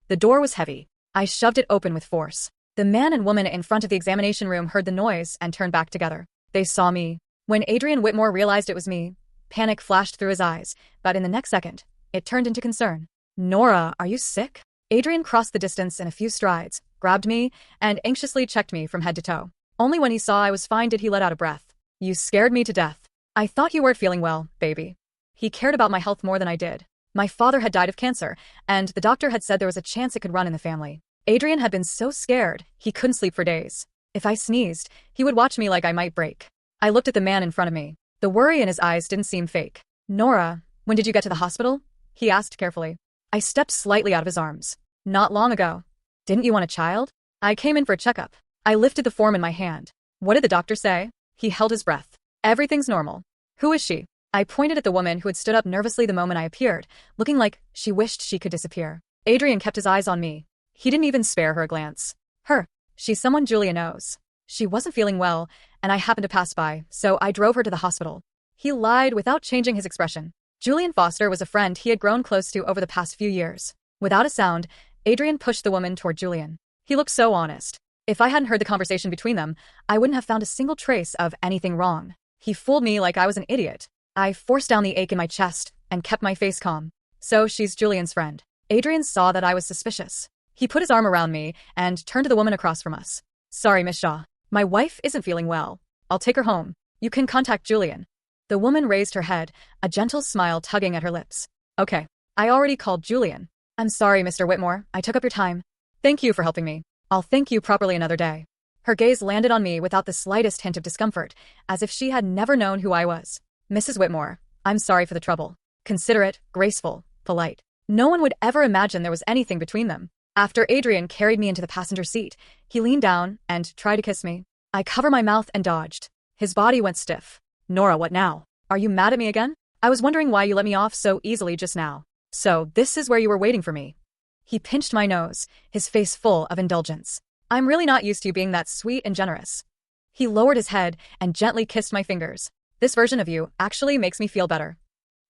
The door was heavy. I shoved it open with force. The man and woman in front of the examination room heard the noise and turned back together. They saw me. When Adrian Whitmore realized it was me, panic flashed through his eyes, but in the next second, it turned into concern. Nora, are you sick? Adrian crossed the distance in a few strides, grabbed me, and anxiously checked me from head to toe. Only when he saw I was fine did he let out a breath. You scared me to death. I thought you weren't feeling well, baby. He cared about my health more than I did. My father had died of cancer, and the doctor had said there was a chance it could run in the family. Adrian had been so scared, he couldn't sleep for days. If I sneezed, he would watch me like I might break. I looked at the man in front of me. The worry in his eyes didn't seem fake. Nora, when did you get to the hospital? He asked carefully. I stepped slightly out of his arms. Not long ago. Didn't you want a child? I came in for a checkup. I lifted the form in my hand. What did the doctor say? He held his breath. Everything's normal. Who is she? I pointed at the woman who had stood up nervously the moment I appeared, looking like she wished she could disappear. Adrian kept his eyes on me. He didn't even spare her a glance. Her. She's someone Julia knows. She wasn't feeling well, and I happened to pass by, so I drove her to the hospital. He lied without changing his expression. Julian Foster was a friend he had grown close to over the past few years. Without a sound, Adrian pushed the woman toward Julian. He looked so honest. If I hadn't heard the conversation between them, I wouldn't have found a single trace of anything wrong. He fooled me like I was an idiot. I forced down the ache in my chest and kept my face calm. So she's Julian's friend. Adrian saw that I was suspicious. He put his arm around me and turned to the woman across from us. Sorry, Miss Shaw. My wife isn't feeling well. I'll take her home. You can contact Julian. The woman raised her head, a gentle smile tugging at her lips. Okay. I already called Julian. I'm sorry, Mr. Whitmore. I took up your time. Thank you for helping me. I'll thank you properly another day. Her gaze landed on me without the slightest hint of discomfort, as if she had never known who I was. Mrs. Whitmore, I'm sorry for the trouble. Considerate, graceful, polite. No one would ever imagine there was anything between them. After Adrian carried me into the passenger seat, he leaned down and tried to kiss me. I covered my mouth and dodged. His body went stiff. Nora, what now? Are you mad at me again? I was wondering why you let me off so easily just now. So, this is where you were waiting for me. He pinched my nose, his face full of indulgence. I'm really not used to you being that sweet and generous. He lowered his head and gently kissed my fingers. This version of you actually makes me feel better.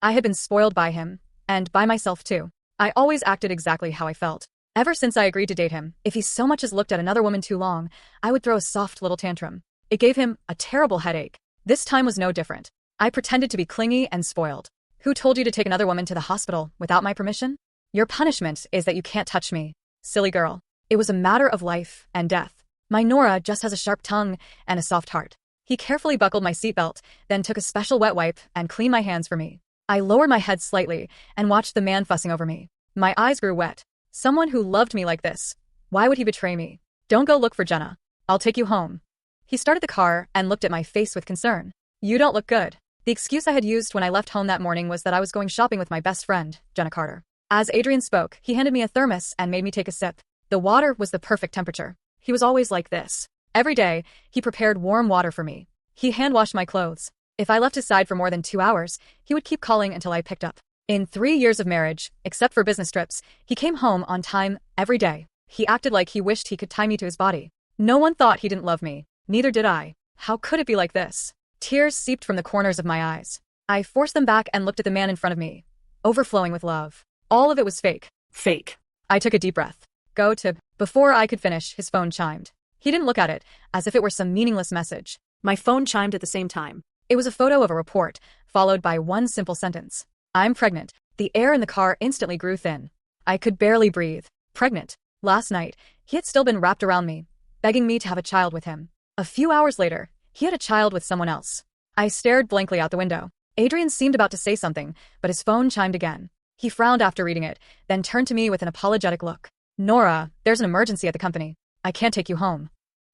I had been spoiled by him, and by myself too. I always acted exactly how I felt. Ever since I agreed to date him, if he so much as looked at another woman too long, I would throw a soft little tantrum. It gave him a terrible headache. This time was no different. I pretended to be clingy and spoiled. Who told you to take another woman to the hospital without my permission? Your punishment is that you can't touch me. Silly girl. It was a matter of life and death. My Nora just has a sharp tongue and a soft heart. He carefully buckled my seatbelt, then took a special wet wipe and cleaned my hands for me. I lowered my head slightly and watched the man fussing over me. My eyes grew wet. Someone who loved me like this. Why would he betray me? Don't go look for Jenna. I'll take you home. He started the car and looked at my face with concern. You don't look good. The excuse I had used when I left home that morning was that I was going shopping with my best friend, Jenna Carter. As Adrian spoke, he handed me a thermos and made me take a sip. The water was the perfect temperature. He was always like this. Every day, he prepared warm water for me. He hand-washed my clothes. If I left his side for more than 2 hours, he would keep calling until I picked up. In 3 years of marriage, except for business trips, he came home on time every day. He acted like he wished he could tie me to his body. No one thought he didn't love me. Neither did I. How could it be like this? Tears seeped from the corners of my eyes. I forced them back and looked at the man in front of me, overflowing with love. All of it was fake. Fake. I took a deep breath. Go to. Before I could finish, his phone chimed. He didn't look at it, as if it were some meaningless message. My phone chimed at the same time. It was a photo of a report, followed by one simple sentence. I'm pregnant. The air in the car instantly grew thin. I could barely breathe. Pregnant. Last night, he had still been wrapped around me, begging me to have a child with him. A few hours later, he had a child with someone else. I stared blankly out the window. Adrian seemed about to say something, but his phone chimed again. He frowned after reading it, then turned to me with an apologetic look. Nora, there's an emergency at the company. I can't take you home.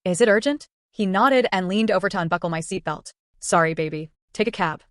Is it urgent? He nodded and leaned over to unbuckle my seatbelt. Sorry, baby. Take a cab.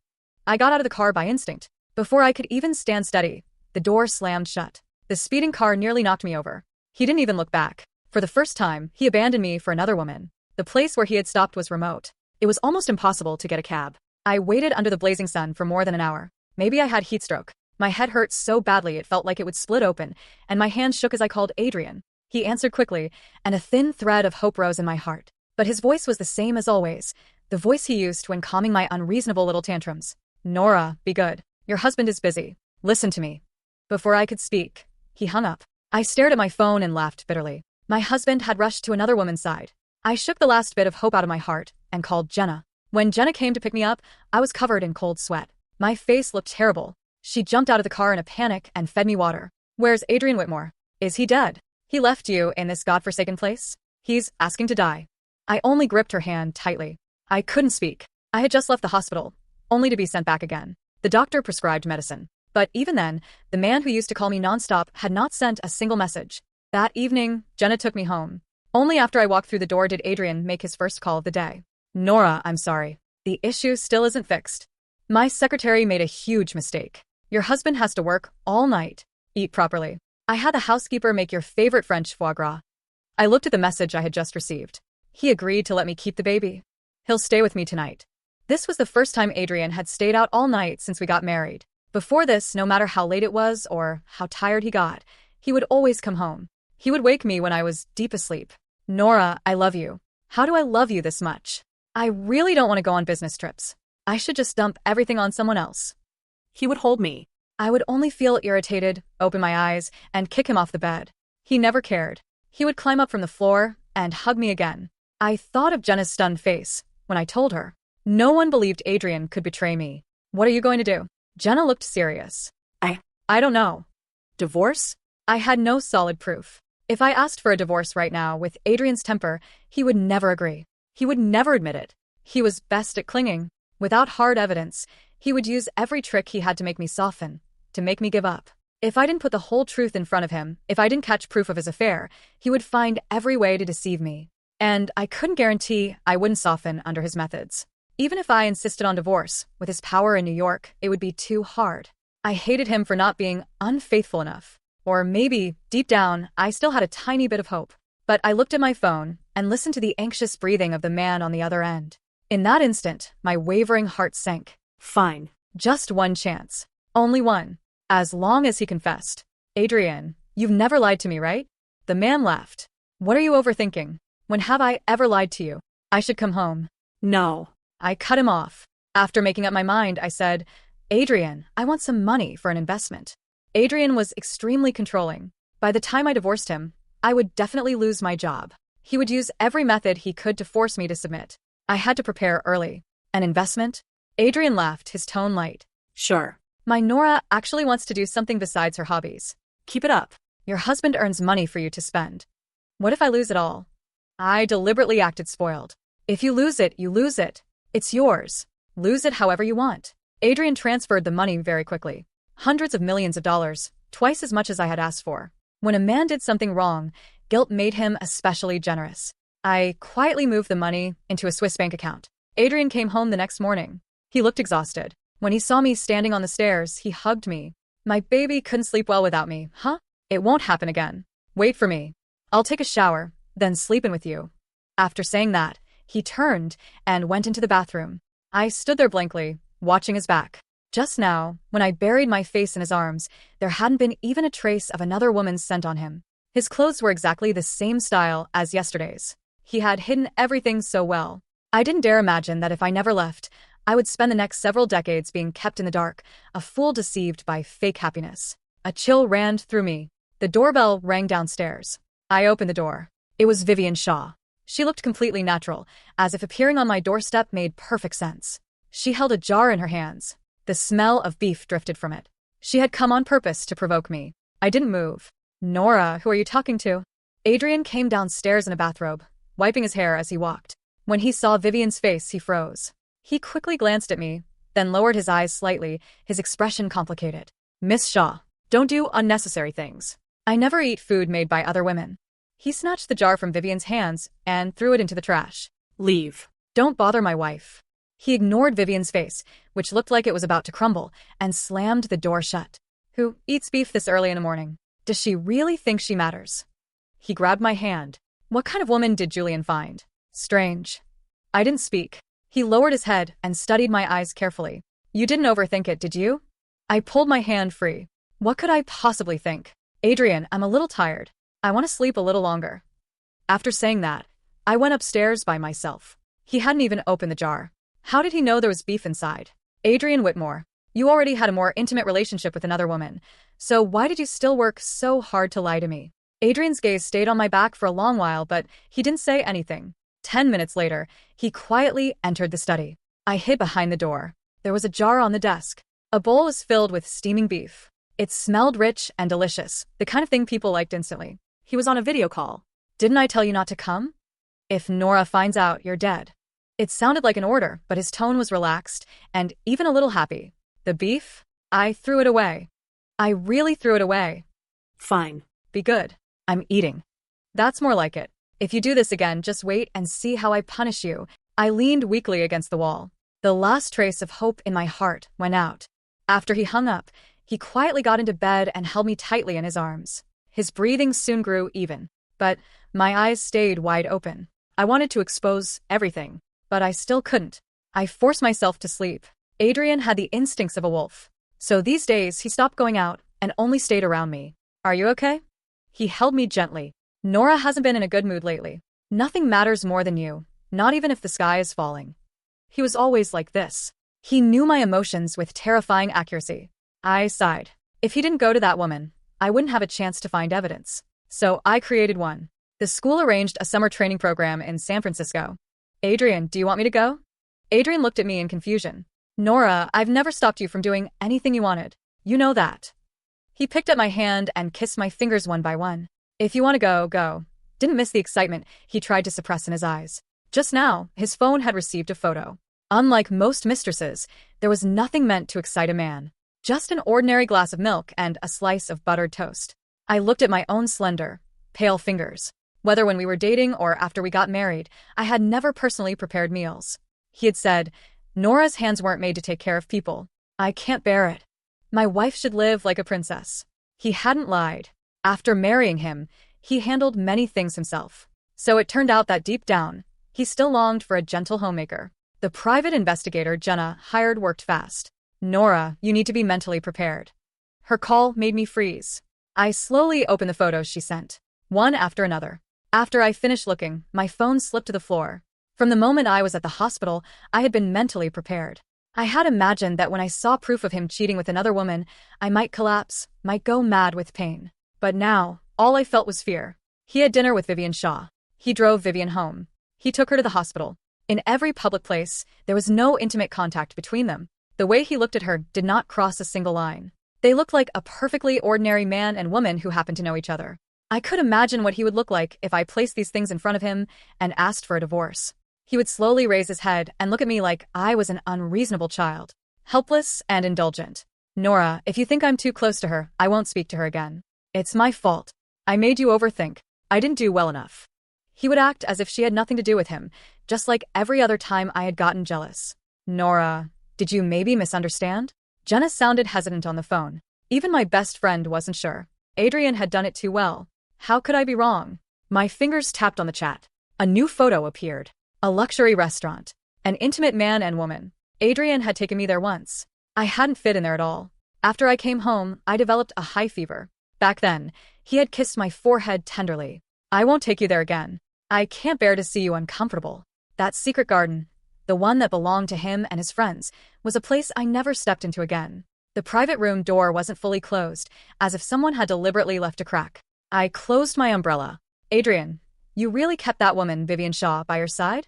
I got out of the car by instinct. Before I could even stand steady, the door slammed shut. The speeding car nearly knocked me over. He didn't even look back. For the first time, he abandoned me for another woman. The place where he had stopped was remote. It was almost impossible to get a cab. I waited under the blazing sun for more than an hour. Maybe I had heat stroke. My head hurt so badly it felt like it would split open, and my hands shook as I called Adrian. He answered quickly, and a thin thread of hope rose in my heart. But his voice was the same as always, the voice he used when calming my unreasonable little tantrums. Nora, be good. Your husband is busy. Listen to me. Before I could speak, he hung up. I stared at my phone and laughed bitterly. My husband had rushed to another woman's side. I shook the last bit of hope out of my heart and called Jenna. When Jenna came to pick me up, I was covered in cold sweat. My face looked terrible. She jumped out of the car in a panic and fed me water. "Where's Adrian Whitmore? Is he dead? He left you in this godforsaken place? He's asking to die." I only gripped her hand tightly. I couldn't speak. I had just left the hospital, only to be sent back again. The doctor prescribed medicine. But even then, the man who used to call me nonstop had not sent a single message. That evening, Jenna took me home. Only after I walked through the door did Adrian make his first call of the day. "Nora, I'm sorry. The issue still isn't fixed. My secretary made a huge mistake. Your husband has to work all night. Eat properly. I had the housekeeper make your favorite French foie gras." I looked at the message I had just received. He agreed to let me keep the baby. He'll stay with me tonight. This was the first time Adrian had stayed out all night since we got married. Before this, no matter how late it was or how tired he got, he would always come home. He would wake me when I was deep asleep. "Nora, I love you. How do I love you this much? I really don't want to go on business trips. I should just dump everything on someone else." He would hold me. I would only feel irritated, open my eyes, and kick him off the bed. He never cared. He would climb up from the floor and hug me again. I thought of Jenna's stunned face when I told her. No one believed Adrian could betray me. "What are you going to do?" Jenna looked serious. I don't know. Divorce? I had no solid proof. If I asked for a divorce right now with Adrian's temper, he would never agree. He would never admit it. He was best at clinging. Without hard evidence, he would use every trick he had to make me soften, to make me give up. If I didn't put the whole truth in front of him, if I didn't catch proof of his affair, he would find every way to deceive me. And I couldn't guarantee I wouldn't soften under his methods. Even if I insisted on divorce, with his power in New York, it would be too hard. I hated him for not being unfaithful enough. Or maybe, deep down, I still had a tiny bit of hope. But I looked at my phone and listened to the anxious breathing of the man on the other end. In that instant, my wavering heart sank. Fine. Just one chance. Only one. As long as he confessed. "Adrian, you've never lied to me, right?" The man laughed. "What are you overthinking? When have I ever lied to you? I should come home." No. I cut him off. After making up my mind, I said, "Adrian, I want some money for an investment." Adrian was extremely controlling. By the time I divorced him, I would definitely lose my job. He would use every method he could to force me to submit. I had to prepare early. An investment? Adrian laughed, his tone light. Sure. "My Nora actually wants to do something besides her hobbies. Keep it up. Your husband earns money for you to spend. What if I lose it all?" I deliberately acted spoiled. "If you lose it, you lose it. It's yours. Lose it however you want." Adrian transferred the money very quickly. Hundreds of millions of dollars, twice as much as I had asked for. When a man did something wrong, guilt made him especially generous. I quietly moved the money into a Swiss bank account. Adrian came home the next morning. He looked exhausted. When he saw me standing on the stairs, he hugged me. "My baby couldn't sleep well without me, huh? It won't happen again. Wait for me. I'll take a shower, then sleep in with you." After saying that, he turned and went into the bathroom. I stood there blankly, watching his back. Just now, when I buried my face in his arms, there hadn't been even a trace of another woman's scent on him. His clothes were exactly the same style as yesterday's. He had hidden everything so well. I didn't dare imagine that if I never left, I would spend the next several decades being kept in the dark, a fool deceived by fake happiness. A chill ran through me. The doorbell rang downstairs. I opened the door. It was Vivian Shaw. She looked completely natural, as if appearing on my doorstep made perfect sense. She held a jar in her hands. The smell of beef drifted from it. She had come on purpose to provoke me. I didn't move. "Nora, who are you talking to?" Adrian came downstairs in a bathrobe, wiping his hair as he walked. When he saw Vivian's face, he froze. He quickly glanced at me, then lowered his eyes slightly, his expression complicated. "Miss Shaw, don't do unnecessary things. I never eat food made by other women." He snatched the jar from Vivian's hands and threw it into the trash. Leave. "Don't bother my wife." He ignored Vivian's face, which looked like it was about to crumble, and slammed the door shut. "Who eats beef this early in the morning? Does she really think she matters?" He grabbed my hand. What kind of woman did Julian find? Strange. I didn't speak. He lowered his head and studied my eyes carefully. "You didn't overthink it, did you?" I pulled my hand free. What could I possibly think? "Adrian, I'm a little tired. I want to sleep a little longer." After saying that, I went upstairs by myself. He hadn't even opened the jar. How did he know there was beef inside? Adrian Whitmore. You already had a more intimate relationship with another woman. So why did you still work so hard to lie to me? Adrian's gaze stayed on my back for a long while, but he didn't say anything. 10 minutes later, he quietly entered the study. I hid behind the door. There was a jar on the desk. A bowl was filled with steaming beef. It smelled rich and delicious, the kind of thing people liked instantly. He was on a video call. Didn't I tell you not to come? If Nora finds out, you're dead. It sounded like an order, but his tone was relaxed and even a little happy. The beef? I threw it away. I really threw it away. Fine. Be good. I'm eating. That's more like it. If you do this again, just wait and see how I punish you. I leaned weakly against the wall. The last trace of hope in my heart went out. After he hung up, he quietly got into bed and held me tightly in his arms. His breathing soon grew even, but my eyes stayed wide open. I wanted to expose everything, but I still couldn't. I forced myself to sleep. Adrian had the instincts of a wolf. So these days, he stopped going out and only stayed around me. Are you okay? He held me gently. Nora hasn't been in a good mood lately. Nothing matters more than you, not even if the sky is falling. He was always like this. He knew my emotions with terrifying accuracy. I sighed. If he didn't go to that woman, I wouldn't have a chance to find evidence. So I created one. The school arranged a summer training program in San Francisco. Adrian, do you want me to go? Adrian looked at me in confusion. Nora, I've never stopped you from doing anything you wanted. You know that. He picked up my hand and kissed my fingers one by one. If you want to go, go. Didn't miss the excitement he tried to suppress in his eyes. Just now, his phone had received a photo. Unlike most mistresses, there was nothing meant to excite a man. Just an ordinary glass of milk and a slice of buttered toast. I looked at my own slender, pale fingers. Whether when we were dating or after we got married, I had never personally prepared meals. He had said, Nora's hands weren't made to take care of people. I can't bear it. My wife should live like a princess. He hadn't lied. After marrying him, he handled many things himself. So it turned out that deep down, he still longed for a gentle homemaker. The private investigator Jenna hired worked fast. Nora, you need to be mentally prepared. Her call made me freeze. I slowly opened the photos she sent, one after another. After I finished looking, my phone slipped to the floor. From the moment I was at the hospital, I had been mentally prepared. I had imagined that when I saw proof of him cheating with another woman, I might collapse, might go mad with pain. But now, all I felt was fear. He had dinner with Vivian Shaw. He drove Vivian home. He took her to the hospital. In every public place, there was no intimate contact between them. The way he looked at her did not cross a single line. They looked like a perfectly ordinary man and woman who happened to know each other. I could imagine what he would look like if I placed these things in front of him and asked for a divorce. He would slowly raise his head and look at me like I was an unreasonable child, helpless and indulgent. Nora, if you think I'm too close to her, I won't speak to her again. It's my fault. I made you overthink. I didn't do well enough. He would act as if she had nothing to do with him, just like every other time I had gotten jealous. Nora, did you maybe misunderstand? Jenna sounded hesitant on the phone. Even my best friend wasn't sure. Adrian had done it too well. How could I be wrong? My fingers tapped on the chat. A new photo appeared. A luxury restaurant. An intimate man and woman. Adrian had taken me there once. I hadn't fit in there at all. After I came home, I developed a high fever. Back then, he had kissed my forehead tenderly. I won't take you there again. I can't bear to see you uncomfortable. That secret garden, the one that belonged to him and his friends, was a place I never stepped into again. The private room door wasn't fully closed, as if someone had deliberately left a crack. I closed my umbrella. Adrian, you really kept that woman, Vivian Shaw, by your side?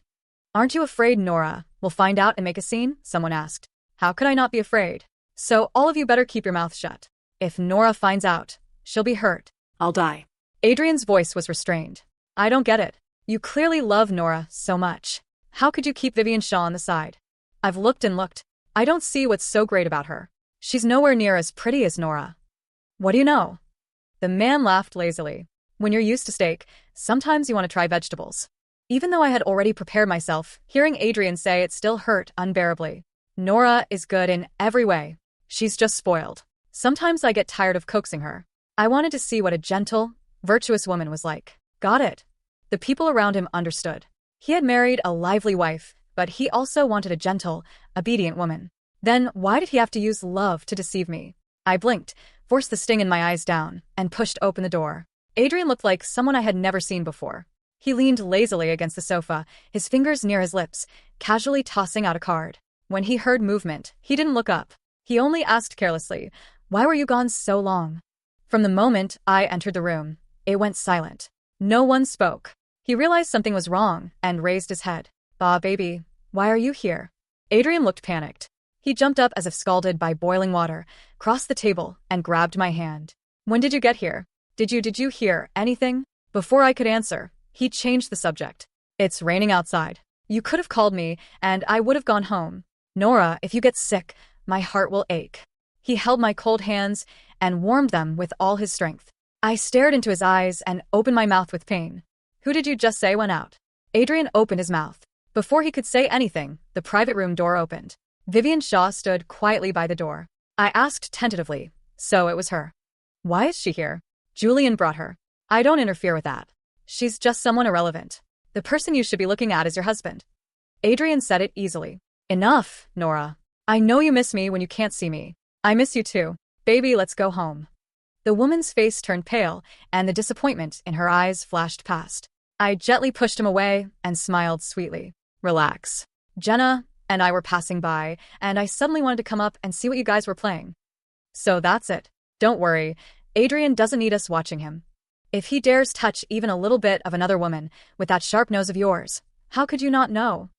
Aren't you afraid Nora will find out and make a scene? Someone asked. How could I not be afraid? So all of you better keep your mouth shut. If Nora finds out, she'll be hurt. I'll die. Adrian's voice was restrained. I don't get it. You clearly love Nora so much. How could you keep Vivian Shaw on the side? I've looked and looked. I don't see what's so great about her. She's nowhere near as pretty as Nora. What do you know? The man laughed lazily. When you're used to steak, sometimes you want to try vegetables. Even though I had already prepared myself, hearing Adrian say it still hurt unbearably. Nora is good in every way. She's just spoiled. Sometimes I get tired of coaxing her. I wanted to see what a gentle, virtuous woman was like. Got it. The people around him understood. He had married a lively wife, but he also wanted a gentle, obedient woman. Then why did he have to use love to deceive me? I blinked, forced the sting in my eyes down, and pushed open the door. Adrian looked like someone I had never seen before. He leaned lazily against the sofa, his fingers near his lips, casually tossing out a card. When he heard movement, he didn't look up. He only asked carelessly, "Why were you gone so long?" From the moment I entered the room, it went silent. No one spoke. He realized something was wrong and raised his head. Baby, why are you here?" Adrian looked panicked. He jumped up as if scalded by boiling water, crossed the table, and grabbed my hand. "When did you get here? Did you hear anything?" Before I could answer, he changed the subject. "It's raining outside. You could have called me, and I would have gone home. Nora, if you get sick, my heart will ache." He held my cold hands and warmed them with all his strength. I stared into his eyes and opened my mouth with pain. "Who did you just say went out?" Adrian opened his mouth. Before he could say anything, the private room door opened. Vivian Shaw stood quietly by the door. I asked tentatively, "So it was her. Why is she here?" "Julian brought her." "I don't interfere with that. She's just someone irrelevant. The person you should be looking at is your husband." Adrian said it easily. "Enough, Nora. I know you miss me when you can't see me. I miss you too. Baby, let's go home." The woman's face turned pale, and the disappointment in her eyes flashed past. I gently pushed him away and smiled sweetly. "Relax. Jenna and I were passing by, and I suddenly wanted to come up and see what you guys were playing. So that's it. Don't worry, Adrian doesn't need us watching him. If he dares touch even a little bit of another woman with that sharp nose of yours, how could you not know?"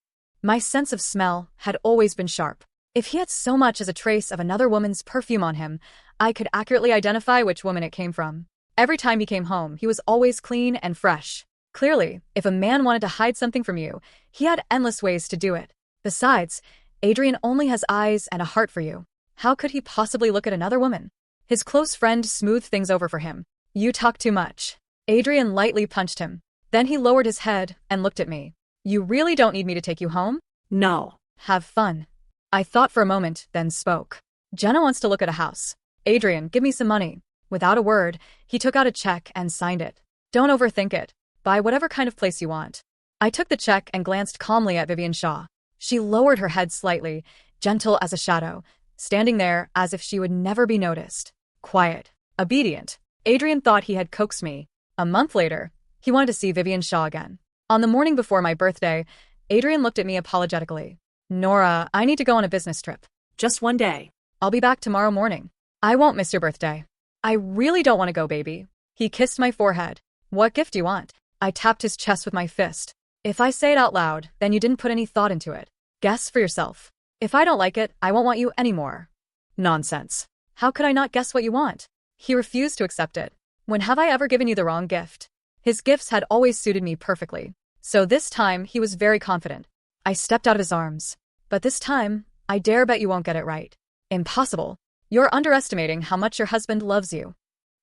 My sense of smell had always been sharp. If he had so much as a trace of another woman's perfume on him, I could accurately identify which woman it came from. Every time he came home, he was always clean and fresh. Clearly, if a man wanted to hide something from you, he had endless ways to do it. Besides, Adrian only has eyes and a heart for you. How could he possibly look at another woman? His close friend smoothed things over for him. "You talk too much." Adrian lightly punched him. Then he lowered his head and looked at me. "You really don't need me to take you home?" No. "Have fun." I thought for a moment, then spoke. "Jenna wants to look at a house. Adrian, give me some money." Without a word, he took out a check and signed it. "Don't overthink it. Buy whatever kind of place you want." I took the check and glanced calmly at Vivian Shaw. She lowered her head slightly, gentle as a shadow, standing there as if she would never be noticed. Quiet. Obedient. Adrian thought he had coaxed me. A month later, he wanted to see Vivian Shaw again. On the morning before my birthday, Adrian looked at me apologetically. "Nora, I need to go on a business trip. Just one day. I'll be back tomorrow morning." "I won't miss your birthday." "I really don't want to go, baby." He kissed my forehead. "What gift do you want?" I tapped his chest with my fist. "If I say it out loud, then you didn't put any thought into it. Guess for yourself. If I don't like it, I won't want you anymore." "Nonsense. How could I not guess what you want?" He refused to accept it. "When have I ever given you the wrong gift?" His gifts had always suited me perfectly. So this time, he was very confident. I stepped out of his arms. "But this time, I dare bet you won't get it right." "Impossible. You're underestimating how much your husband loves you.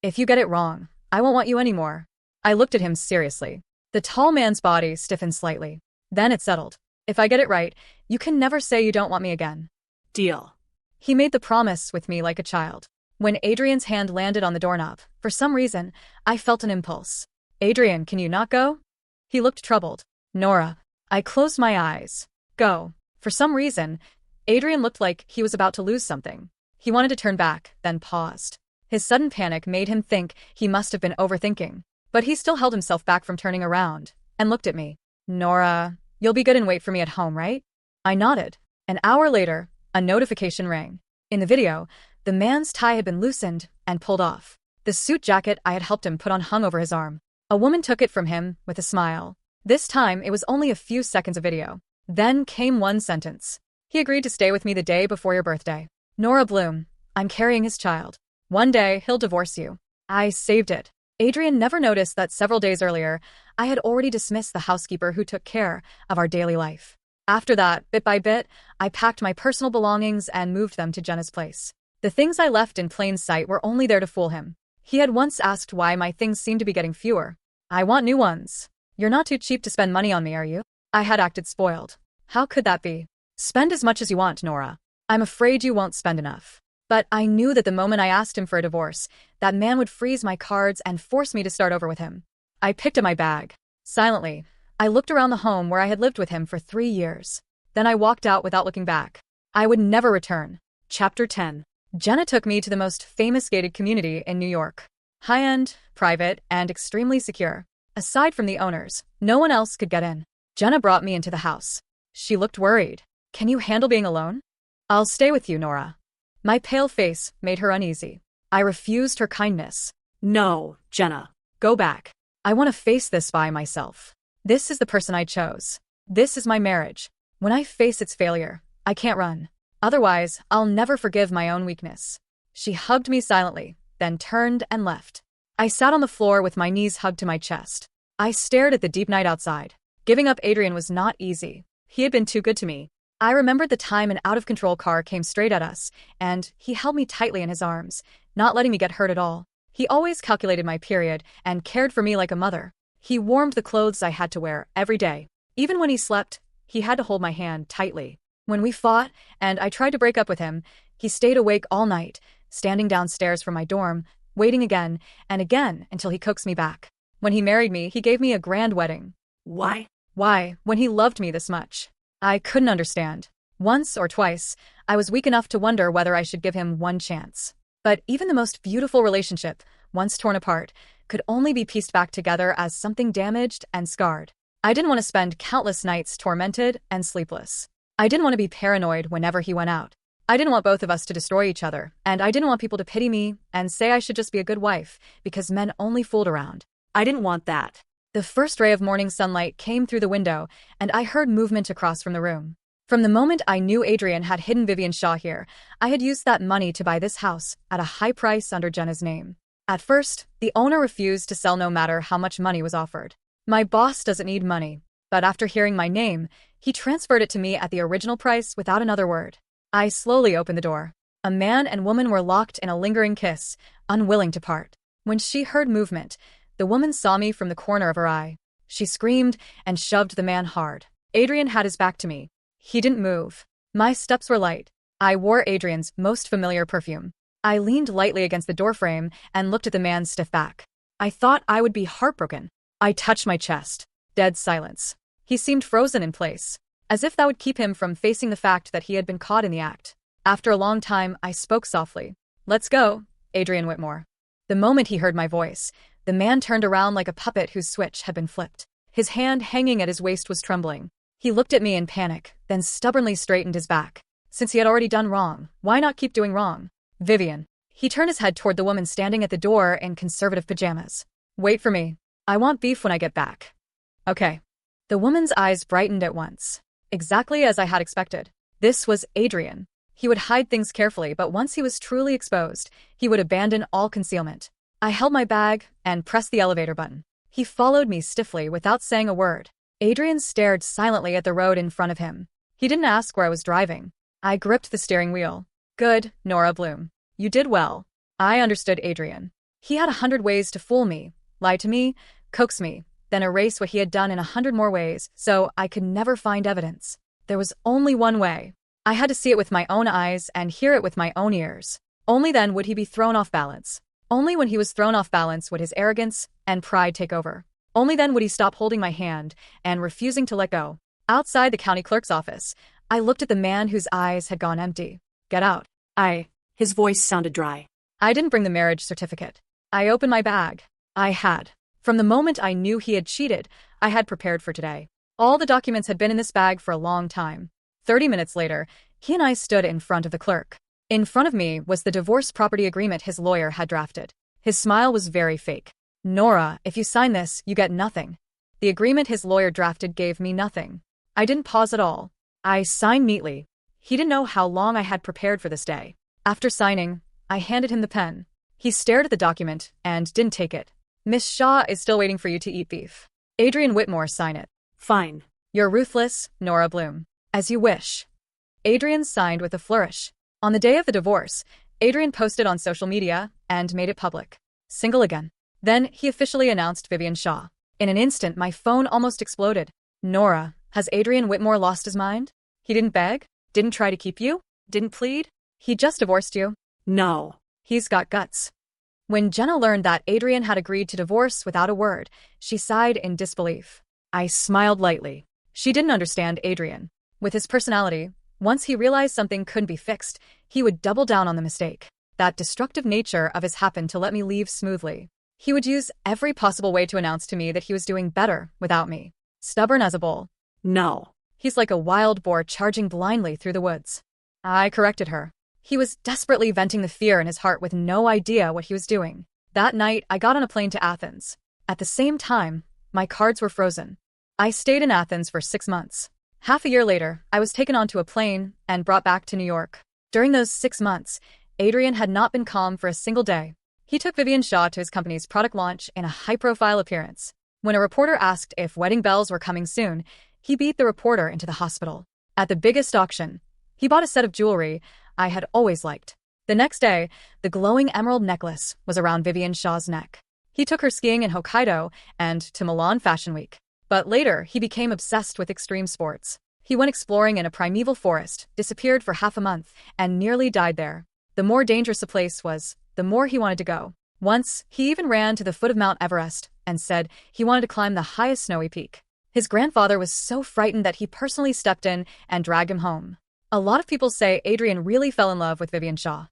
If you get it wrong, I won't want you anymore." I looked at him seriously. The tall man's body stiffened slightly. Then it settled. "If I get it right, you can never say you don't want me again." Deal. He made the promise with me like a child. When Adrian's hand landed on the doorknob, for some reason, I felt an impulse. "Adrian, can you not go?" He looked troubled. "Nora." I closed my eyes. "Go." For some reason, Adrian looked like he was about to lose something. He wanted to turn back, then paused. His sudden panic made him think he must have been overthinking. But he still held himself back from turning around, and looked at me. "Nora, you'll be good and wait for me at home, right?" I nodded. An hour later, a notification rang. In the video, the man's tie had been loosened and pulled off. The suit jacket I had helped him put on hung over his arm. A woman took it from him with a smile. This time, it was only a few seconds of video. Then came one sentence. "He agreed to stay with me the day before your birthday. Nora Bloom, I'm carrying his child. One day, he'll divorce you." I saved it. Adrian never noticed that several days earlier, I had already dismissed the housekeeper who took care of our daily life. After that, bit by bit, I packed my personal belongings and moved them to Jenna's place. The things I left in plain sight were only there to fool him. He had once asked why my things seemed to be getting fewer. "I want new ones." "You're not too cheap to spend money on me, are you?" I had acted spoiled. How could that be? "Spend as much as you want, Nora. I'm afraid you won't spend enough." But I knew that the moment I asked him for a divorce, that man would freeze my cards and force me to start over with him. I picked up my bag. Silently, I looked around the home where I had lived with him for 3 years. Then I walked out without looking back. I would never return. Chapter 10. Jenna took me to the most famous gated community in New York. High-end, private, and extremely secure. Aside from the owners, no one else could get in. Jenna brought me into the house. She looked worried. "Can you handle being alone?" "I'll stay with you, Nora." My pale face made her uneasy. I refused her kindness. No, Jenna. Go back. I want to face this by myself. This is the person I chose. This is my marriage. When I face its failure, I can't run. Otherwise, I'll never forgive my own weakness. She hugged me silently, then turned and left. I sat on the floor with my knees hugged to my chest. I stared at the deep night outside. Giving up Adrian was not easy. He had been too good to me. I remembered the time an out-of-control car came straight at us, and he held me tightly in his arms, not letting me get hurt at all. He always calculated my period and cared for me like a mother. He warmed the clothes I had to wear every day. Even when he slept, he had to hold my hand tightly. When we fought, and I tried to break up with him, he stayed awake all night, standing downstairs from my dorm, waiting again and again until he coaxed me back. When he married me, he gave me a grand wedding. Why? Why, when he loved me this much? I couldn't understand. Once or twice, I was weak enough to wonder whether I should give him one chance. But even the most beautiful relationship, once torn apart, could only be pieced back together as something damaged and scarred. I didn't want to spend countless nights tormented and sleepless. I didn't want to be paranoid whenever he went out. I didn't want both of us to destroy each other, and I didn't want people to pity me and say I should just be a good wife because men only fooled around. I didn't want that. The first ray of morning sunlight came through the window, and I heard movement across from the room. From the moment I knew Adrian had hidden Vivian Shaw here, I had used that money to buy this house at a high price under Jenna's name. At first, the owner refused to sell no matter how much money was offered. My boss doesn't need money, but after hearing my name, he transferred it to me at the original price without another word. I slowly opened the door. A man and woman were locked in a lingering kiss, unwilling to part. When she heard movement, the woman saw me from the corner of her eye. She screamed and shoved the man hard. Adrian had his back to me. He didn't move. My steps were light. I wore Adrian's most familiar perfume. I leaned lightly against the doorframe and looked at the man's stiff back. I thought I would be heartbroken. I touched my chest. Dead silence. He seemed frozen in place, as if that would keep him from facing the fact that he had been caught in the act. After a long time, I spoke softly. "Let's go, Adrian Whitmore." The moment he heard my voice, the man turned around like a puppet whose switch had been flipped. His hand hanging at his waist was trembling. He looked at me in panic, then stubbornly straightened his back. Since he had already done wrong, why not keep doing wrong? Vivian. He turned his head toward the woman standing at the door in conservative pajamas. "Wait for me. I want beef when I get back." "Okay." The woman's eyes brightened at once. Exactly as I had expected. This was Adrian. He would hide things carefully, but once he was truly exposed, he would abandon all concealment. I held my bag and pressed the elevator button. He followed me stiffly without saying a word. Adrian stared silently at the road in front of him. He didn't ask where I was driving. I gripped the steering wheel. "Good, Nora Bloom. You did well." I understood Adrian. He had 100 ways to fool me, lie to me, coax me, then erase what he had done in 100 more ways, so I could never find evidence. There was only one way. I had to see it with my own eyes and hear it with my own ears. Only then would he be thrown off balance. Only when he was thrown off balance would his arrogance and pride take over. Only then would he stop holding my hand and refusing to let go. Outside the county clerk's office, I looked at the man whose eyes had gone empty. "Get out." His voice sounded dry. I didn't bring the marriage certificate. I opened my bag. I had. From the moment I knew he had cheated, I had prepared for today. All the documents had been in this bag for a long time. 30 minutes later, he and I stood in front of the clerk. In front of me was the divorce property agreement his lawyer had drafted. His smile was very fake. "Nora, if you sign this, you get nothing." The agreement his lawyer drafted gave me nothing. I didn't pause at all. I signed neatly. He didn't know how long I had prepared for this day. After signing, I handed him the pen. He stared at the document and didn't take it. "Miss Shaw is still waiting for you to eat beef. Adrian Whitmore, sign it." Fine. "You're ruthless, Nora Bloom." "As you wish." Adrian signed with a flourish. On the day of the divorce, Adrian posted on social media and made it public. "Single again." Then he officially announced Vivian Shaw. In an instant, my phone almost exploded. "Nora, has Adrian Whitmore lost his mind? He didn't beg? Didn't try to keep you? Didn't plead? He just divorced you?" No. "He's got guts." When Jenna learned that Adrian had agreed to divorce without a word, she sighed in disbelief. I smiled lightly. She didn't understand Adrian. With his personality, once he realized something couldn't be fixed, he would double down on the mistake. That destructive nature of his happened to let me leave smoothly. He would use every possible way to announce to me that he was doing better without me. Stubborn as a bull. No. He's like a wild boar charging blindly through the woods. I corrected her. He was desperately venting the fear in his heart with no idea what he was doing. That night, I got on a plane to Athens. At the same time, my cards were frozen. I stayed in Athens for 6 months. Half a year later, I was taken onto a plane and brought back to New York. During those 6 months, Adrian had not been calm for a single day. He took Vivian Shaw to his company's product launch in a high-profile appearance. When a reporter asked if wedding bells were coming soon, he beat the reporter into the hospital. At the biggest auction, he bought a set of jewelry I had always liked. The next day, the glowing emerald necklace was around Vivian Shaw's neck. He took her skiing in Hokkaido and to Milan Fashion Week. But later, he became obsessed with extreme sports. He went exploring in a primeval forest, disappeared for half a month, and nearly died there. The more dangerous a place was, the more he wanted to go. Once, he even ran to the foot of Mount Everest and said he wanted to climb the highest snowy peak. His grandfather was so frightened that he personally stepped in and dragged him home. A lot of people say Adrian really fell in love with Vivian Shaw.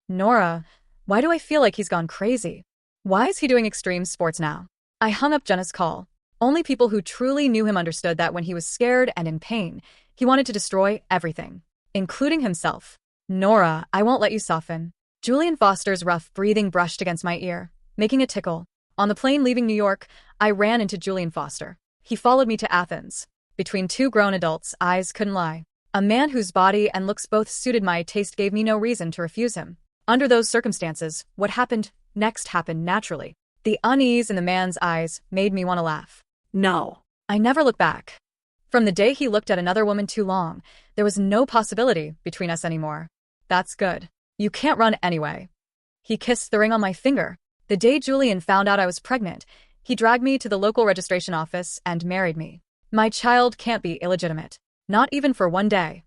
Nora, why do I feel like he's gone crazy? Why is he doing extreme sports now? I hung up Jenna's call. Only people who truly knew him understood that when he was scared and in pain, he wanted to destroy everything, including himself. Nora, I won't let you soften. Julian Foster's rough breathing brushed against my ear, making it tickle. On the plane leaving New York, I ran into Julian Foster. He followed me to Athens. Between two grown adults, eyes couldn't lie. A man whose body and looks both suited my taste gave me no reason to refuse him. Under those circumstances, what happened next happened naturally. The unease in the man's eyes made me want to laugh. No. I never looked back. From the day he looked at another woman too long, there was no possibility between us anymore. That's good. You can't run anyway. He kissed the ring on my finger. The day Julian found out I was pregnant, he dragged me to the local registration office and married me. My child can't be illegitimate. Not even for one day.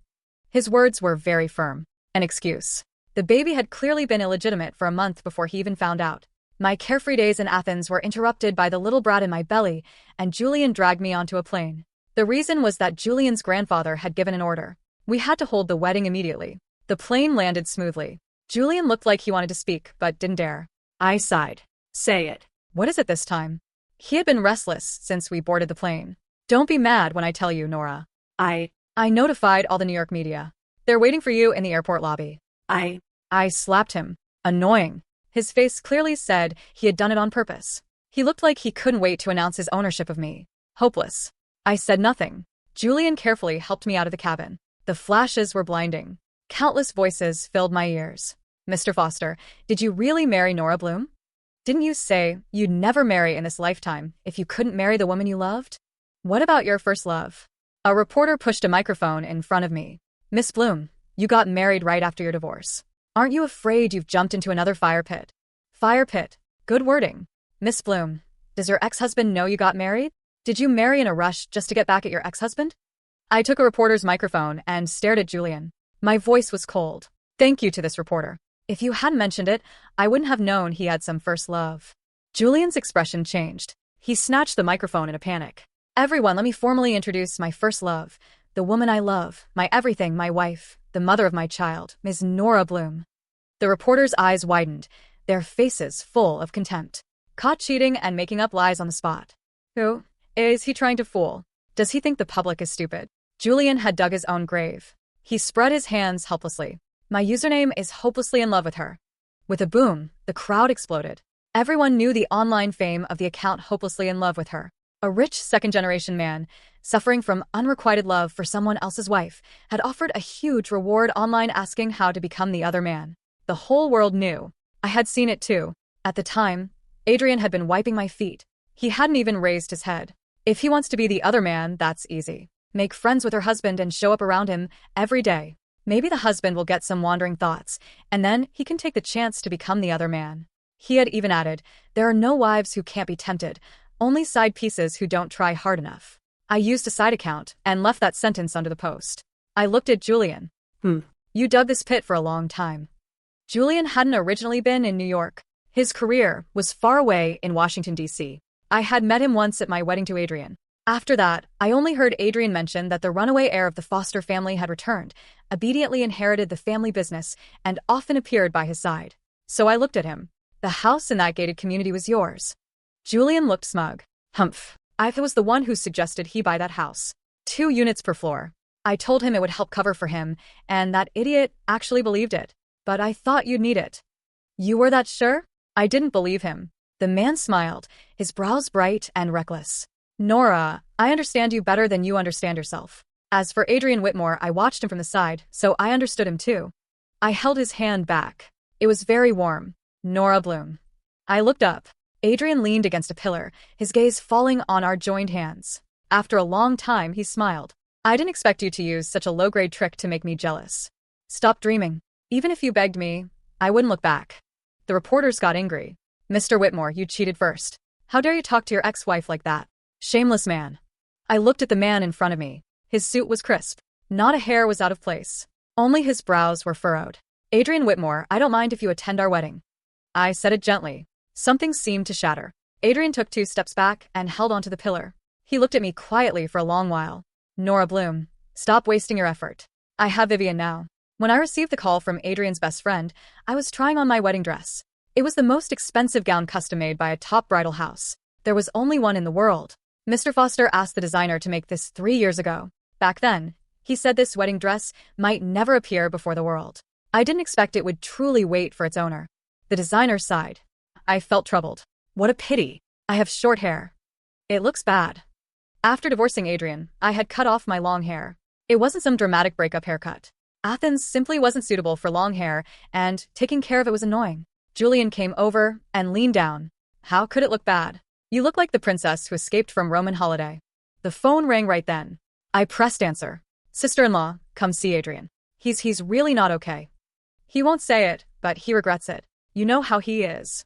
His words were very firm. An excuse. The baby had clearly been illegitimate for a month before he even found out. My carefree days in Athens were interrupted by the little brat in my belly, and Julian dragged me onto a plane. The reason was that Julian's grandfather had given an order. We had to hold the wedding immediately. The plane landed smoothly. Julian looked like he wanted to speak, but didn't dare. I sighed. Say it. What is it this time? He had been restless since we boarded the plane. Don't be mad when I tell you, Nora. I notified all the New York media. They're waiting for you in the airport lobby. I slapped him. Annoying. His face clearly said he had done it on purpose. He looked like he couldn't wait to announce his ownership of me. Hopeless. I said nothing. Julian carefully helped me out of the cabin. The flashes were blinding. Countless voices filled my ears. Mr. Foster, did you really marry Nora Bloom? Didn't you say you'd never marry in this lifetime if you couldn't marry the woman you loved? What about your first love? A reporter pushed a microphone in front of me. Miss Bloom, you got married right after your divorce. Aren't you afraid you've jumped into another fire pit? Fire pit. Good wording. Miss Bloom, does your ex-husband know you got married? Did you marry in a rush just to get back at your ex-husband? I took a reporter's microphone and stared at Julian. My voice was cold. Thank you to this reporter. If you hadn't mentioned it, I wouldn't have known he had some first love. Julian's expression changed. He snatched the microphone in a panic. Everyone, let me formally introduce my first love, the woman I love, my everything, my wife, the mother of my child, Ms. Nora Bloom. The reporter's eyes widened, their faces full of contempt. Caught cheating and making up lies on the spot. Who is he trying to fool? Does he think the public is stupid? Julian had dug his own grave. He spread his hands helplessly. My username is hopelessly in love with her. With a boom, the crowd exploded. Everyone knew the online fame of the account hopelessly in love with her. A rich second-generation man, suffering from unrequited love for someone else's wife, had offered a huge reward online asking how to become the other man. The whole world knew. I had seen it too. At the time, Adrian had been wiping my feet. He hadn't even raised his head. If he wants to be the other man, that's easy. Make friends with her husband and show up around him every day. Maybe the husband will get some wandering thoughts, and then he can take the chance to become the other man. He had even added, there are no wives who can't be tempted, only side pieces who don't try hard enough. I used a side account and left that sentence under the post. I looked at Julian. You dug this pit for a long time. Julian hadn't originally been in New York. His career was far away in Washington, D.C. I had met him once at my wedding to Adrian. After that, I only heard Adrian mention that the runaway heir of the Foster family had returned, obediently inherited the family business, and often appeared by his side. So I looked at him. The house in that gated community was yours. Julian looked smug. Humph. I was the one who suggested he buy that house. 2 units per floor. I told him it would help cover for him, and that idiot actually believed it. But I thought you'd need it. You were that sure? I didn't believe him. The man smiled, his brows bright and reckless. Nora, I understand you better than you understand yourself. As for Adrian Whitmore, I watched him from the side, so I understood him too. I held his hand back. It was very warm. Nora Bloom. I looked up. Adrian leaned against a pillar, his gaze falling on our joined hands. After a long time, he smiled. I didn't expect you to use such a low-grade trick to make me jealous. Stop dreaming. Even if you begged me, I wouldn't look back. The reporters got angry. Mr. Whitmore, you cheated first. How dare you talk to your ex-wife like that? Shameless man. I looked at the man in front of me. His suit was crisp. Not a hair was out of place. Only his brows were furrowed. Adrian Whitmore, I don't mind if you attend our wedding. I said it gently. Something seemed to shatter. Adrian took 2 steps back and held onto the pillar. He looked at me quietly for a long while. Nora Bloom, stop wasting your effort. I have Vivian now. When I received the call from Adrian's best friend, I was trying on my wedding dress. It was the most expensive gown custom-made by a top bridal house. There was only one in the world. Mr. Foster asked the designer to make this 3 years ago. Back then, he said this wedding dress might never appear before the world. I didn't expect it would truly wait for its owner. The designer sighed. I felt troubled. What a pity. I have short hair. It looks bad. After divorcing Adrian, I had cut off my long hair. It wasn't some dramatic breakup haircut. Athens simply wasn't suitable for long hair, and taking care of it was annoying. Julian came over and leaned down. How could it look bad? You look like the princess who escaped from Roman holiday. The phone rang right then. I pressed answer. Sister-in-law, come see Adrian. He's really not okay. He won't say it, but he regrets it. You know how he is.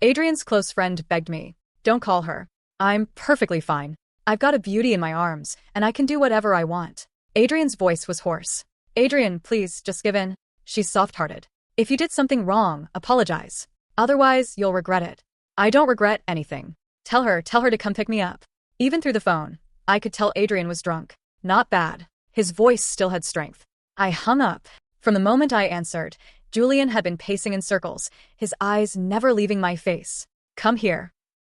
Adrian's close friend begged me. Don't call her. I'm perfectly fine. I've got a beauty in my arms, and I can do whatever I want. Adrian's voice was hoarse. Adrian, please, just give in. She's soft-hearted. If you did something wrong, apologize. Otherwise, you'll regret it. I don't regret anything. Tell her to come pick me up. Even through the phone, I could tell Adrian was drunk. Not bad. His voice still had strength. I hung up. From the moment I answered, Julian had been pacing in circles, his eyes never leaving my face. Come here.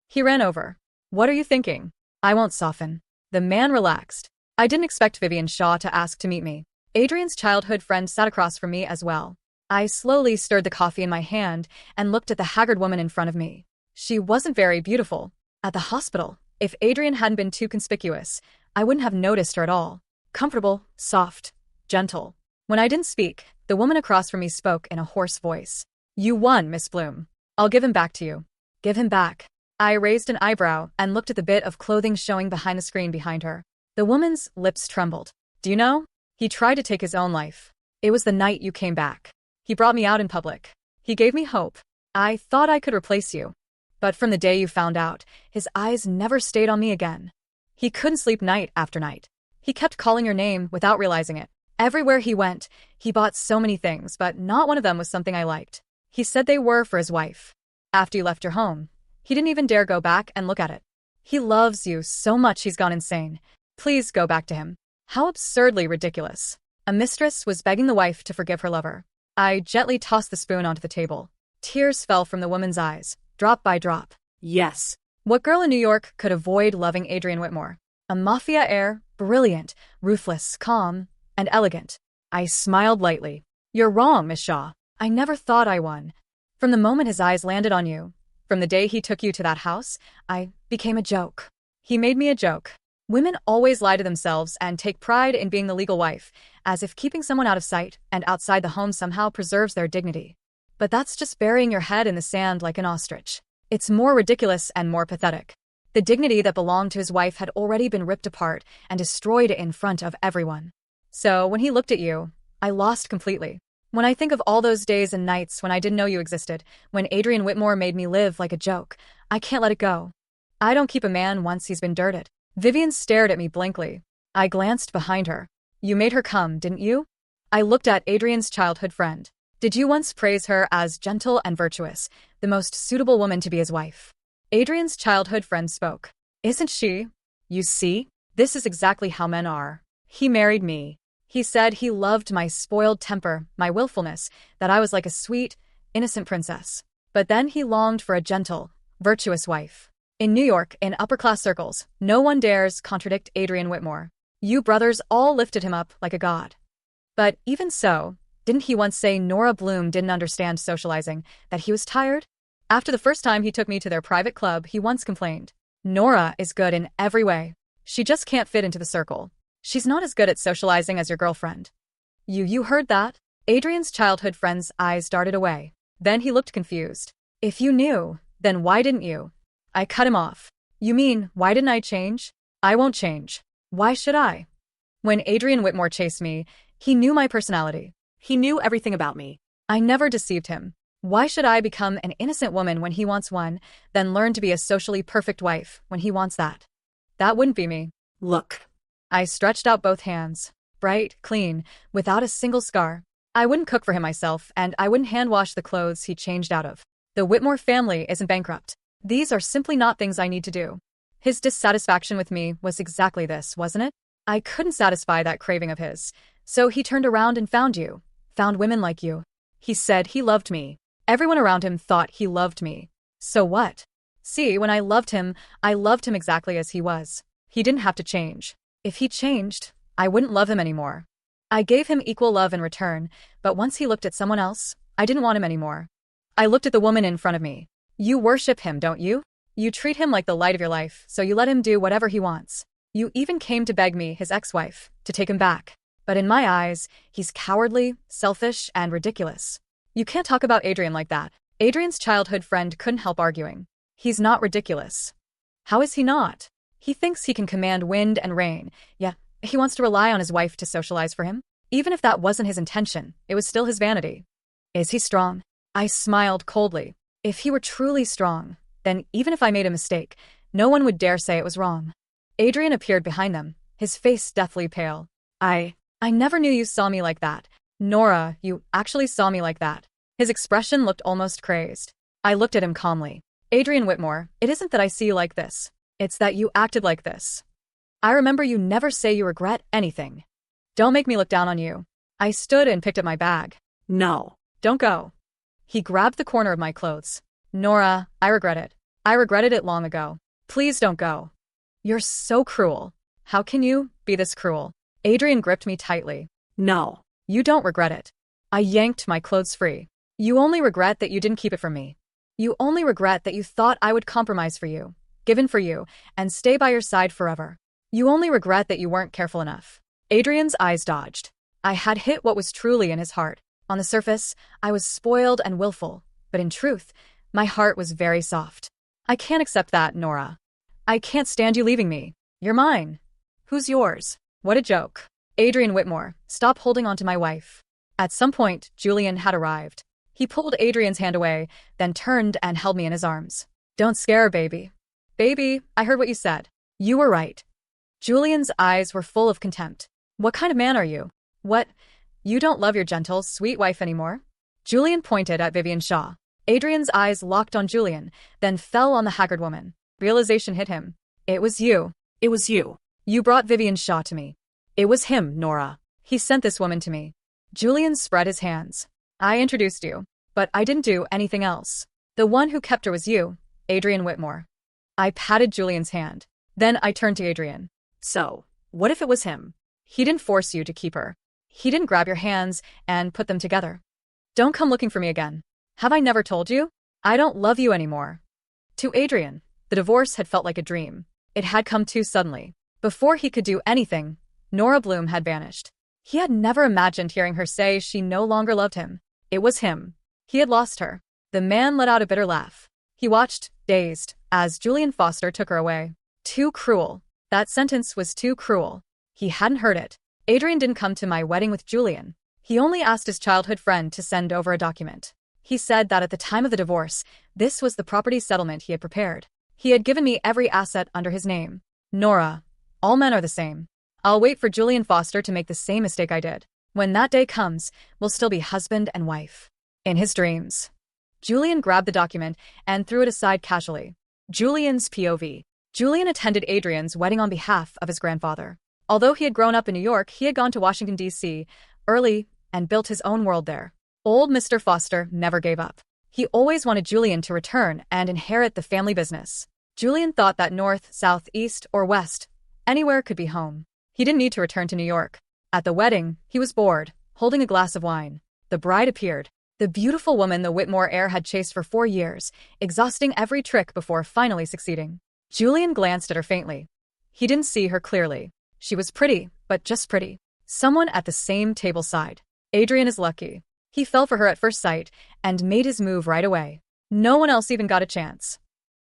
He ran over. What are you thinking? I won't soften. The man relaxed. I didn't expect Vivian Shaw to ask to meet me. Adrian's childhood friend sat across from me as well. I slowly stirred the coffee in my hand and looked at the haggard woman in front of me. She wasn't very beautiful. At the hospital, if Adrian hadn't been too conspicuous, I wouldn't have noticed her at all. Comfortable, soft, gentle. When I didn't speak, the woman across from me spoke in a hoarse voice. You won, Miss Bloom. I'll give him back to you. Give him back. I raised an eyebrow and looked at the bit of clothing showing behind the screen behind her. The woman's lips trembled. Do you know? He tried to take his own life. It was the night you came back. He brought me out in public. He gave me hope. I thought I could replace you. But from the day you found out, his eyes never stayed on me again. He couldn't sleep night after night. He kept calling your name without realizing it. Everywhere he went, he bought so many things, but not one of them was something I liked. He said they were for his wife. After you left your home, he didn't even dare go back and look at it. He loves you so much he's gone insane. Please go back to him. How absurdly ridiculous. A mistress was begging the wife to forgive her lover. I gently tossed the spoon onto the table. Tears fell from the woman's eyes, drop by drop. Yes. What girl in New York could avoid loving Adrian Whitmore? A mafia heir, brilliant, ruthless, calm, and elegant. I smiled lightly. You're wrong, Miss Shaw. I never thought I won. From the moment his eyes landed on you, from the day he took you to that house, I became a joke. He made me a joke. Women always lie to themselves and take pride in being the legal wife, as if keeping someone out of sight and outside the home somehow preserves their dignity. But that's just burying your head in the sand like an ostrich. It's more ridiculous and more pathetic. The dignity that belonged to his wife had already been ripped apart and destroyed in front of everyone. So when he looked at you, I lost completely. When I think of all those days and nights when I didn't know you existed, when Adrian Whitmore made me live like a joke, I can't let it go. I don't keep a man once he's been dirted. Vivian stared at me blankly. I glanced behind her. You made her come, didn't you? I looked at Adrian's childhood friend. Did you once praise her as gentle and virtuous, the most suitable woman to be his wife? Adrian's childhood friend spoke. Isn't she? You see, this is exactly how men are. He married me. He said he loved my spoiled temper, my willfulness, that I was like a sweet, innocent princess. But then he longed for a gentle, virtuous wife. In New York, in upper-class circles, no one dares contradict Adrian Whitmore. You brothers all lifted him up like a god. But even so, Didn't he once say Nora Bloom didn't understand socializing, that he was tired? After the first time he took me to their private club, he once complained. Nora is good in every way. She just can't fit into the circle. She's not as good at socializing as your girlfriend. You heard that? Adrian's childhood friend's eyes darted away. Then he looked confused. If you knew, then why didn't you? I cut him off. You mean, why didn't I change? I won't change. Why should I? When Adrian Whitmore chased me, he knew my personality. He knew everything about me. I never deceived him. Why should I become an innocent woman when he wants one, then learn to be a socially perfect wife when he wants that? That wouldn't be me. Look. I stretched out both hands. Bright, clean, without a single scar. I wouldn't cook for him myself, and I wouldn't hand wash the clothes he changed out of. The Whitmore family isn't bankrupt. These are simply not things I need to do. His dissatisfaction with me was exactly this, wasn't it? I couldn't satisfy that craving of his. So he turned around and found you. Found women like you. He said he loved me. Everyone around him thought he loved me. So what? See, when I loved him exactly as he was. He didn't have to change. If he changed, I wouldn't love him anymore. I gave him equal love in return, but once he looked at someone else, I didn't want him anymore. I looked at the woman in front of me. You worship him, don't you? You treat him like the light of your life, so you let him do whatever he wants. You even came to beg me, his ex-wife, to take him back. But in my eyes, he's cowardly, selfish, and ridiculous. You can't talk about Adrian like that. Adrian's childhood friend couldn't help arguing. He's not ridiculous. How is he not? He thinks he can command wind and rain. Yeah, he wants to rely on his wife to socialize for him. Even if that wasn't his intention, it was still his vanity. Is he strong? I smiled coldly. If he were truly strong, then even if I made a mistake, no one would dare say it was wrong. Adrian appeared behind them, his face deathly pale. I never knew you saw me like that. Nora, you actually saw me like that. His expression looked almost crazed. I looked at him calmly. Adrian Whitmore, it isn't that I see you like this. It's that you acted like this. I remember you never say you regret anything. Don't make me look down on you. I stood and picked up my bag. No. Don't go. He grabbed the corner of my clothes. Nora, I regret it. I regretted it long ago. Please don't go. You're so cruel. How can you be this cruel? Adrian gripped me tightly. No. You don't regret it. I yanked my clothes free. You only regret that you didn't keep it from me. You only regret that you thought I would compromise for you, given for you, and stay by your side forever. You only regret that you weren't careful enough. Adrian's eyes dodged. I had hit what was truly in his heart. On the surface, I was spoiled and willful, but in truth, my heart was very soft. I can't accept that, Nora. I can't stand you leaving me. You're mine. Who's yours? What a joke. Adrian Whitmore, stop holding on to my wife. At some point, Julian had arrived. He pulled Adrian's hand away, then turned and held me in his arms. Don't scare her, baby. Baby, I heard what you said. You were right. Julian's eyes were full of contempt. What kind of man are you? What? You don't love your gentle, sweet wife anymore? Julian pointed at Vivian Shaw. Adrian's eyes locked on Julian, then fell on the haggard woman. Realization hit him. It was you. It was you. You brought Vivian Shaw to me. It was him, Nora. He sent this woman to me. Julian spread his hands. I introduced you, but I didn't do anything else. The one who kept her was you, Adrian Whitmore. I patted Julian's hand. Then I turned to Adrian. So, what if it was him? He didn't force you to keep her. He didn't grab your hands and put them together. Don't come looking for me again. Have I never told you? I don't love you anymore. To Adrian, the divorce had felt like a dream. It had come too suddenly. Before he could do anything, Nora Bloom had vanished. He had never imagined hearing her say she no longer loved him. It was him. He had lost her. The man let out a bitter laugh. He watched, dazed, as Julian Foster took her away. Too cruel. That sentence was too cruel. He hadn't heard it. Adrian didn't come to my wedding with Julian. He only asked his childhood friend to send over a document. He said that at the time of the divorce, this was the property settlement he had prepared. He had given me every asset under his name. Nora, all men are the same. I'll wait for Julian Foster to make the same mistake I did. When that day comes, we'll still be husband and wife. In his dreams. Julian grabbed the document and threw it aside casually. Julian's POV. Julian attended Adrian's wedding on behalf of his grandfather. Although he had grown up in New York, he had gone to Washington, D.C. early and built his own world there. Old Mr. Foster never gave up. He always wanted Julian to return and inherit the family business. Julian thought that north, south, east, or west, anywhere could be home. He didn't need to return to New York. At the wedding, he was bored, holding a glass of wine. The bride appeared. The beautiful woman the Whitmore heir had chased for 4 years, exhausting every trick before finally succeeding. Julian glanced at her faintly. He didn't see her clearly. She was pretty, but just pretty. Someone at the same table sighed. Adrian is lucky. He fell for her at first sight and made his move right away. No one else even got a chance.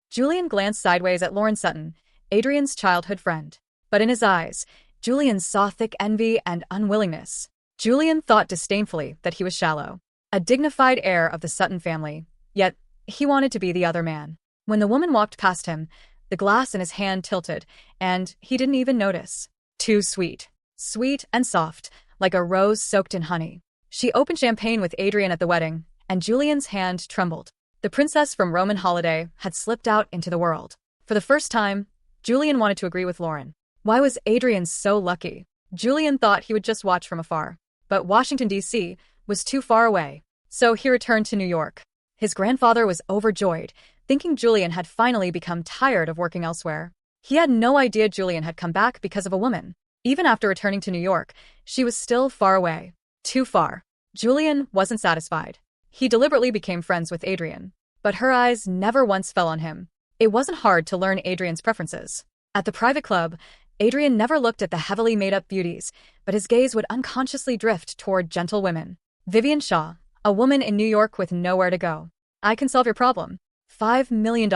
Julian glanced sideways at Lauren Sutton, Adrian's childhood friend. But in his eyes, Julian saw thick envy and unwillingness. Julian thought disdainfully that he was shallow, a dignified heir of the Sutton family, yet he wanted to be the other man. When the woman walked past him, the glass in his hand tilted, and he didn't even notice. Too sweet. Sweet and soft, like a rose soaked in honey. She opened champagne with Adrian at the wedding, and Julian's hand trembled. The princess from Roman holiday had slipped out into the world. For the first time, Julian wanted to agree with Lauren. Why was Adrian so lucky? Julian thought he would just watch from afar. But Washington, D.C. was too far away. So he returned to New York. His grandfather was overjoyed, thinking Julian had finally become tired of working elsewhere. He had no idea Julian had come back because of a woman. Even after returning to New York, she was still far away. Too far. Julian wasn't satisfied. He deliberately became friends with Adrian. But her eyes never once fell on him. It wasn't hard to learn Adrian's preferences. At the private club, Adrian never looked at the heavily made-up beauties, but his gaze would unconsciously drift toward gentle women. Vivian Shaw, a woman in New York with nowhere to go. I can solve your problem. $5 million.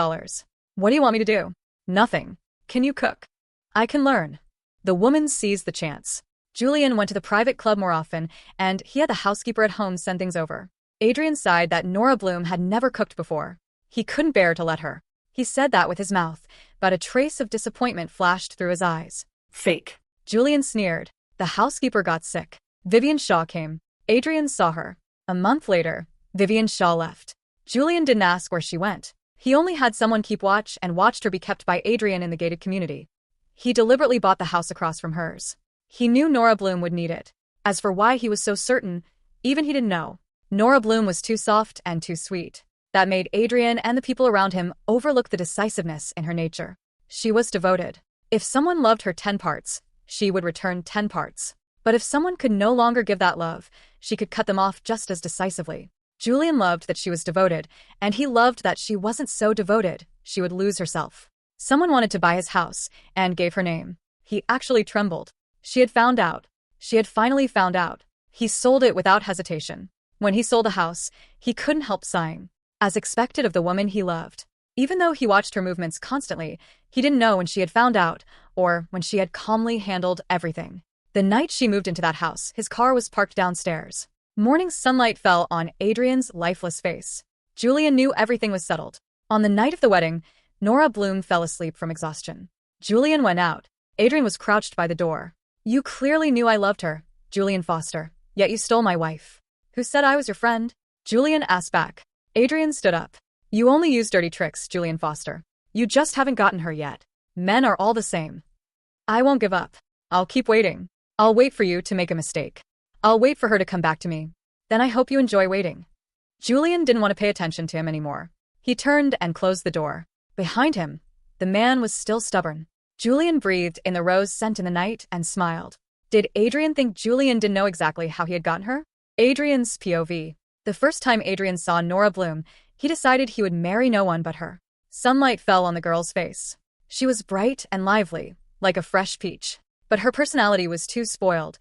What do you want me to do? Nothing. Can you cook? I can learn. The woman seized the chance. Julian went to the private club more often, and he had the housekeeper at home send things over. Adrian sighed that Nora Bloom had never cooked before. He couldn't bear to let her. He said that with his mouth, but a trace of disappointment flashed through his eyes. Fake. Julian sneered. The housekeeper got sick. Vivian Shaw came. Adrian saw her. A month later, Vivian Shaw left. Julian didn't ask where she went. He only had someone keep watch and watched her be kept by Adrian in the gated community. He deliberately bought the house across from hers. He knew Nora Bloom would need it. As for why he was so certain, even he didn't know. Nora Bloom was too soft and too sweet. That made Adrian and the people around him overlook the decisiveness in her nature. She was devoted. If someone loved her 10 parts, she would return 10 parts. But if someone could no longer give that love, she could cut them off just as decisively. Julian loved that she was devoted, and he loved that she wasn't so devoted, she would lose herself. Someone wanted to buy his house, and gave her name. He actually trembled. She had found out. She had finally found out. He sold it without hesitation. When he sold the house, he couldn't help sighing. As expected of the woman he loved. Even though he watched her movements constantly, he didn't know when she had found out, or when she had calmly handled everything. The night she moved into that house, his car was parked downstairs. Morning sunlight fell on Adrian's lifeless face. Julian knew everything was settled. On the night of the wedding, Nora Bloom fell asleep from exhaustion. Julian went out. Adrian was crouched by the door. You clearly knew I loved her, Julian Foster, yet you stole my wife. Who said I was your friend? Julian asked back. Adrian stood up. You only use dirty tricks, Julian Foster. You just haven't gotten her yet. Men are all the same. I won't give up. I'll keep waiting. I'll wait for you to make a mistake. I'll wait for her to come back to me. Then I hope you enjoy waiting. Julian didn't want to pay attention to him anymore. He turned and closed the door. Behind him, the man was still stubborn. Julian breathed in the rose scent in the night and smiled. Did Adrian think Julian didn't know exactly how he had gotten her? Adrian's POV. The first time Adrian saw Nora Bloom, he decided he would marry no one but her. Sunlight fell on the girl's face. She was bright and lively, like a fresh peach. But her personality was too spoiled,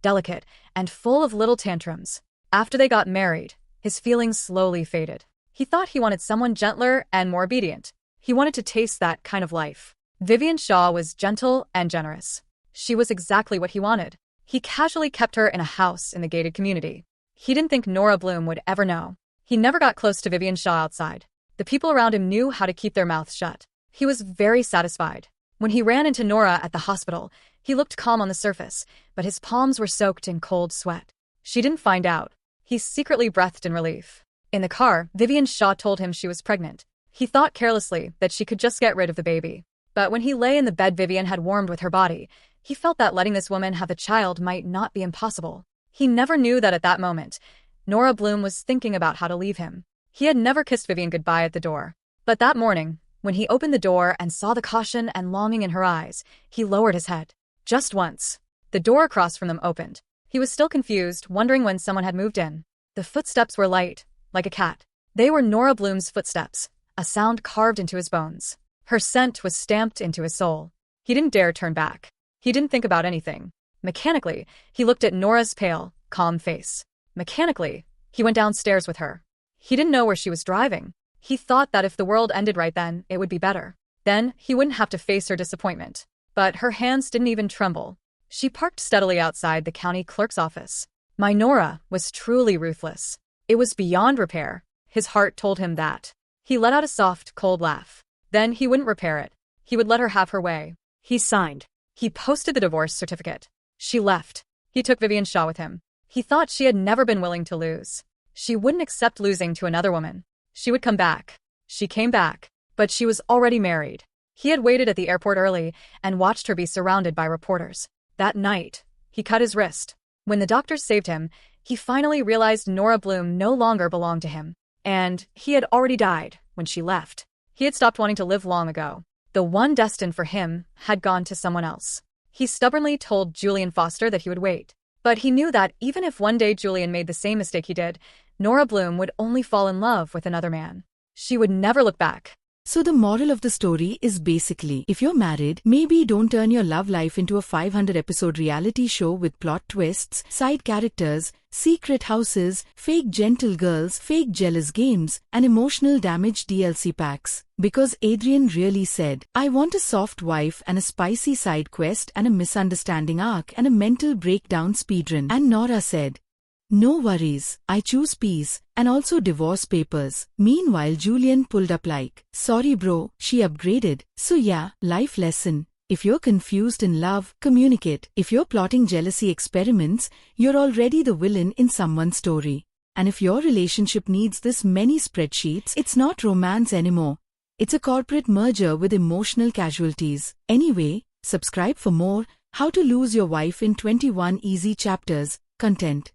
delicate, and full of little tantrums. After they got married, his feelings slowly faded. He thought he wanted someone gentler and more obedient. He wanted to taste that kind of life. Vivian Shaw was gentle and generous. She was exactly what he wanted. He casually kept her in a house in the gated community. He didn't think Nora Bloom would ever know. He never got close to Vivian Shaw outside. The people around him knew how to keep their mouths shut. He was very satisfied. When he ran into Nora at the hospital, he looked calm on the surface, but his palms were soaked in cold sweat. She didn't find out. He secretly breathed in relief. In the car, Vivian Shaw told him she was pregnant. He thought carelessly that she could just get rid of the baby. But when he lay in the bed Vivian had warmed with her body, he felt that letting this woman have a child might not be impossible. He never knew that at that moment, Nora Bloom was thinking about how to leave him. He had never kissed Vivian goodbye at the door. But that morning, when he opened the door and saw the caution and longing in her eyes, he lowered his head. Just once. The door across from them opened. He He was still confused, wondering when someone had moved in. The footsteps were light, like a cat. They were Nora Bloom's footsteps, a sound carved into his bones. Her scent was stamped into his soul. He didn't dare turn back. He didn't think about anything. Mechanically, he looked at Nora's pale, calm face. Mechanically, he went downstairs with her. He didn't know where she was driving. He thought that if the world ended right then, it would be better. Then, he wouldn't have to face her disappointment. But her hands didn't even tremble. She parked steadily outside the county clerk's office. My Nora was truly ruthless. It was beyond repair. His heart told him that. He let out a soft, cold laugh. Then he wouldn't repair it. He would let her have her way. He signed. He posted the divorce certificate. She left. He took Vivian Shaw with him. He thought she had never been willing to lose. She wouldn't accept losing to another woman. She would come back. She came back. But she was already married. He had waited at the airport early and watched her be surrounded by reporters. That night, he cut his wrist. When the doctors saved him, he finally realized Nora Bloom no longer belonged to him. And he had already died when she left. He had stopped wanting to live long ago. The one destined for him had gone to someone else. He stubbornly told Julian Foster that he would wait. But he knew that even if one day Julian made the same mistake he did, Nora Bloom would only fall in love with another man. She would never look back. So the moral of the story is basically, if you're married, maybe don't turn your love life into a 500-episode reality show with plot twists, side characters, secret houses, fake gentle girls, fake jealous games, and emotional damage DLC packs. Because Adrian really said, I want a soft wife and a spicy side quest and a misunderstanding arc and a mental breakdown speedrun. And Nora said, no worries, I choose peace, and also divorce papers. Meanwhile Julian pulled up like, sorry bro, she upgraded. So yeah, life lesson. If you're confused in love, communicate. If you're plotting jealousy experiments, you're already the villain in someone's story. And if your relationship needs this many spreadsheets, it's not romance anymore. It's a corporate merger with emotional casualties. Anyway, subscribe for more How to Lose Your Wife in 21 Easy Chapters content.